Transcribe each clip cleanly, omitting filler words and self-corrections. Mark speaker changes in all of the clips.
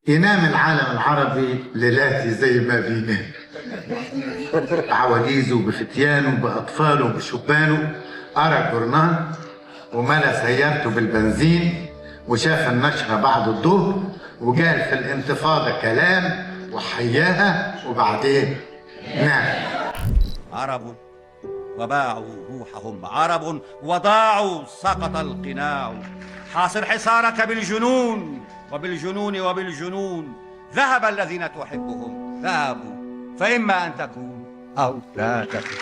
Speaker 1: ينام العالم العربي ليلاتي زي ما بينام، بعواجيزه بفتيانه بأطفاله بشبانه. قرا جورنان وملا سيارته بالبنزين وشاف النشرة بعد الظهر وقال في الانتفاضة كلام وحياها وبعدين نام.
Speaker 2: عرب وباعوا روحهم، عرب وضاعوا سقط القناع. حاصر حصارك بالجنون وبالجنون وبالجنون. ذهب الذين تحبهم ذهبوا، فإما أن تكون أو لا تكون.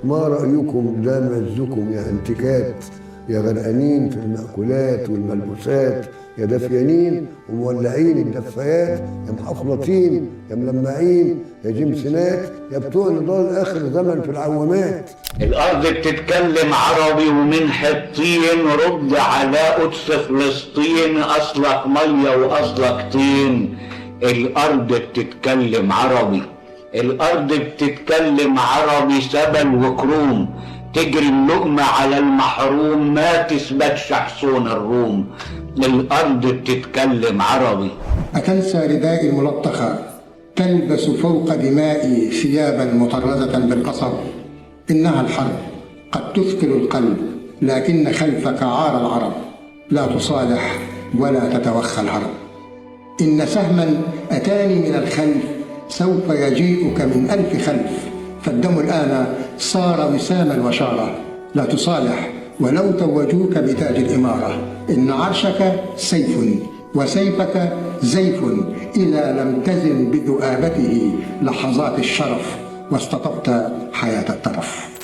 Speaker 3: ما رأيكم لا مزكم يا انتكات، يا غرقانين في المأكولات والملبوسات، يا دافيانين ومولعين الدفايات، يا محفلطين يا ملمعين، يا جمسنات يا بتوع نضال آخر زمن في العوامات.
Speaker 4: الأرض بتتكلم عربي ومن حطين، رد على قدس فلسطين، أصلك مية وأصلك طين. الأرض بتتكلم عربي، الأرض بتتكلم عربي، سبل وكروم. تجري اللقمة على المحروم، ما تثبتش حصون الروم. الأرض بتتكلم عربي.
Speaker 5: أتنسى ردائي الملطخة، تلبس فوق دمائي ثيابا مطرزة بالقصب. إنها الحرب قد تثقل القلب، لكن خلفك عار العرب. لا تصالح ولا تتوخى الهرب. إن سهما أتاني من الخلف، سوف يجيئك من ألف خلف. فالدم الآن صار وساما وشارة. لا تصالح ولو توجوك بتاج الإمارة. إن عرشك سيف وسيفك زيف، إذا لم تزن بذؤابته لحظات الشرف واستطبت حياة الترف.